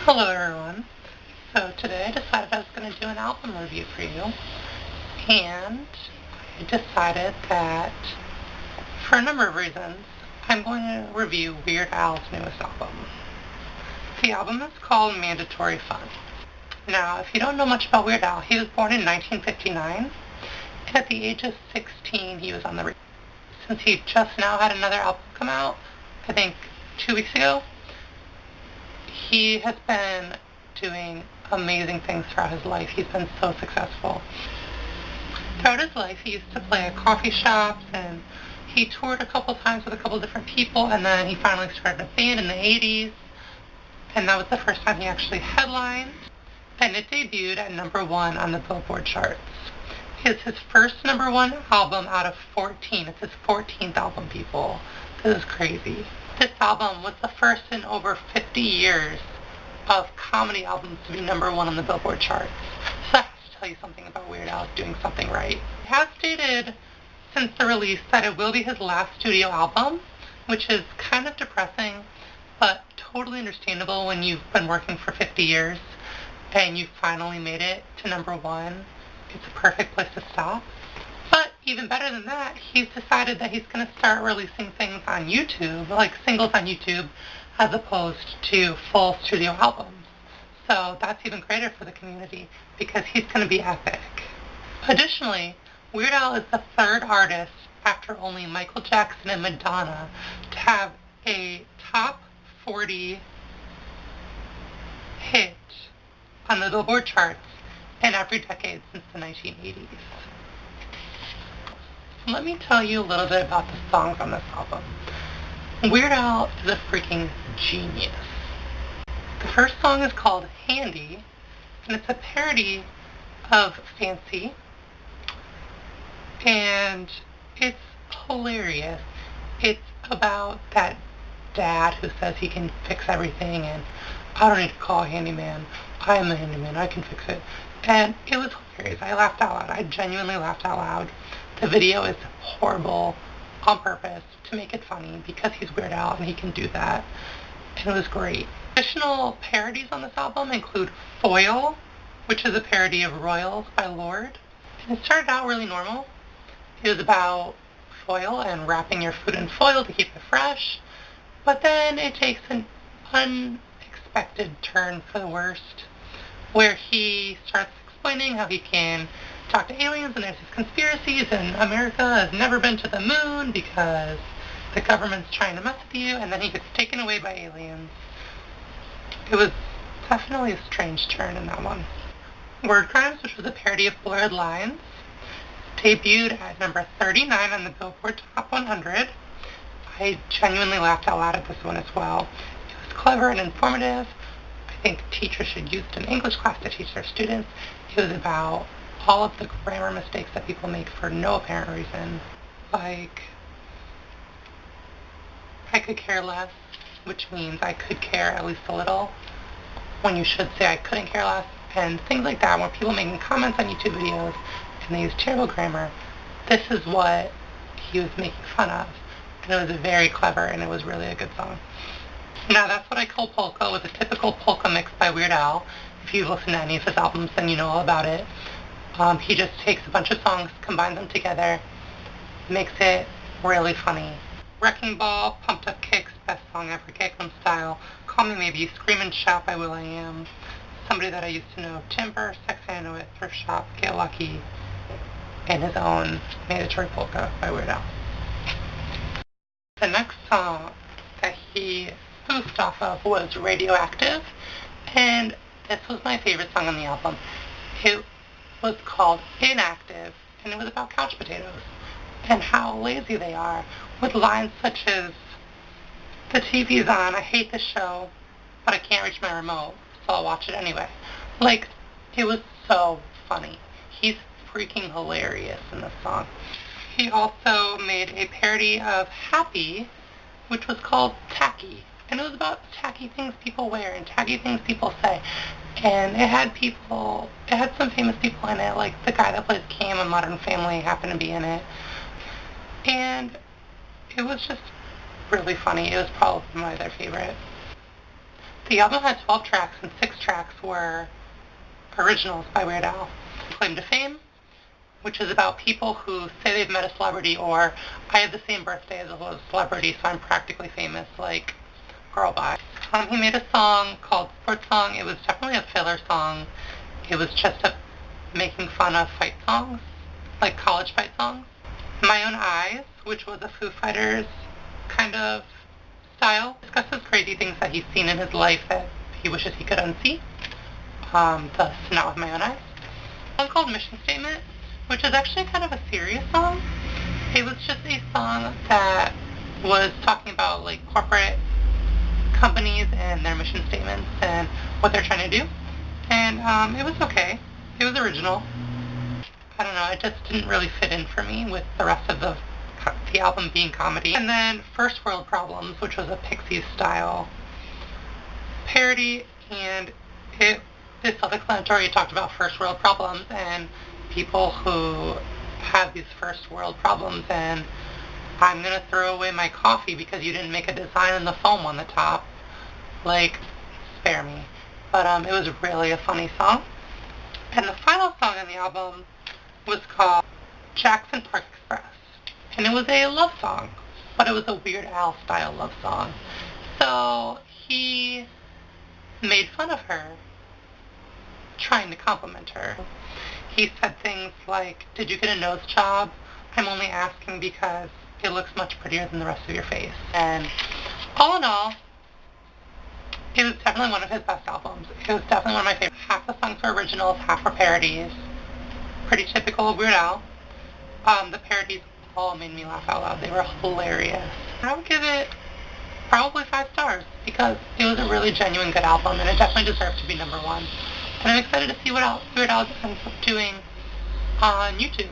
Hello everyone. So today I decided I was going to do an album review for you, and I decided that for a number of reasons I'm going to review Weird Al's newest album. The album is called Mandatory Fun. Now, if you don't know much about Weird Al, he was born in 1959, and at the age of 16 he was on the radio. Since he just now had another album come out, I think 2 weeks ago, he has been doing amazing things throughout his life. He's been so successful. Throughout his life, he used to play at coffee shops, and he toured a couple times with a couple different people, and then he finally started a band in the 80s, and that was the first time he actually headlined, and it debuted at #1 on the Billboard charts. It's his first #1 album out of 14. It's his 14th album, people. This is crazy. This album was the first in over 50 years of comedy albums to be #1 on the Billboard charts. So that has to tell you something about Weird Al doing something right. He has stated since the release that it will be his last studio album, which is kind of depressing, but totally understandable when you've been working for 50 years and you finally made it to #1. It's a perfect place to stop. But even better than that, he's decided that he's going to start releasing things on YouTube, like singles on YouTube, as opposed to full studio albums. So that's even greater for the community because he's going to be epic. Additionally, Weird Al is the third artist after only Michael Jackson and Madonna to have a top 40 hit on the Billboard charts in every decade since the 1980s. Let me tell you a little bit about the songs on this album. Weird Al is a freaking genius. The first song is called Handy, and it's a parody of Fancy, and it's hilarious. It's about that dad who says he can fix everything, and I don't need to call a handyman. I am a handyman. I can fix it. And it was hilarious. I laughed out loud. I genuinely laughed out loud. The video is horrible on purpose to make it funny because he's Weird Al and he can do that. And it was great. Additional parodies on this album include Foil, which is a parody of Royals by Lorde. And it started out really normal. It was about foil and wrapping your food in foil to keep it fresh. But then it takes an unexpected turn for the worst, where he starts explaining how he can talk to aliens and there's these conspiracies and America has never been to the moon because the government's trying to mess with you, and then he gets taken away by aliens. It was definitely a strange turn in that one. Word Crimes, which was a parody of Blurred Lines, debuted at number 39 on the Billboard Top 100. I genuinely laughed out loud at this one as well. It was clever and informative. I think teachers should use it in English class to teach their students. It was about all of the grammar mistakes that people make for no apparent reason. Like, I could care less, which means I could care at least a little, when you should say I couldn't care less, and things like that, when people making comments on YouTube videos and they use terrible grammar. This is what he was making fun of, and it was very clever, and it was really a good song. Now, That's What I Call Polka was a typical polka mix by Weird Al. If you've listened to any of his albums, then you know all about it. He just takes a bunch of songs, combines them together, makes it really funny. Wrecking Ball, Pumped Up Kicks, best song ever, Gangnam Style, Call Me Maybe, Scream and Shout by will.i.am, Somebody That I Used to Know, Timber, Sexy I Know It, Thrift Shop, Get Lucky, and his own Mandatory Polka by Weird Al. The next song that he spoofed off of was Radioactive, and this was my favorite song on the album. It was called Inactive, and it was about couch potatoes and how lazy they are, with lines such as, the TV's on, I hate the show, but I can't reach my remote, so I'll watch it anyway. Like, it was so funny. He's freaking hilarious in this song. He also made a parody of Happy, which was called Tacky, and it was about tacky things people wear and tacky things people say. And it had some famous people in it, like the guy that plays Cam in Modern Family happened to be in it. And it was just really funny. It was probably my other favorite. The album had 12 tracks, and 6 tracks were originals by Weird Al. Claim to Fame, which is about people who say they've met a celebrity, or I have the same birthday as a celebrity, so I'm practically famous, like Girl Bye. He made a song called Sports Song. It was definitely a filler song. It was just making fun of fight songs, like college fight songs. My Own Eyes, which was a Foo Fighters kind of style, discusses crazy things that he's seen in his life that he wishes he could unsee. Thus, Not With My Own Eyes. A song called Mission Statement, which is actually kind of a serious song. It was just a song that was talking about like corporate companies and their mission statements and what they're trying to do. And it was okay. It was original. I don't know, it just didn't really fit in for me with the rest of the album being comedy. And then First World Problems, which was a Pixies style parody, and it's self-explanatory. It talked about first world problems and people who have these first world problems, and I'm going to throw away my coffee because you didn't make a design in the foam on the top. Like, spare me. But it was really a funny song. And the final song on the album was called Jackson Park Express. And it was a love song, but it was a Weird Al style love song. So he made fun of her, trying to compliment her. He said things like, "Did you get a nose job? I'm only asking because it looks much prettier than the rest of your face." And all in all, it was definitely one of his best albums. It was definitely one of my favorites. Half the songs were originals, half were parodies. Pretty typical of Weird Al. The parodies all made me laugh out loud. They were hilarious. I would give it probably 5 stars because it was a really genuine good album, and it definitely deserved to be #1. And I'm excited to see what else Weird Al ends up doing on YouTube.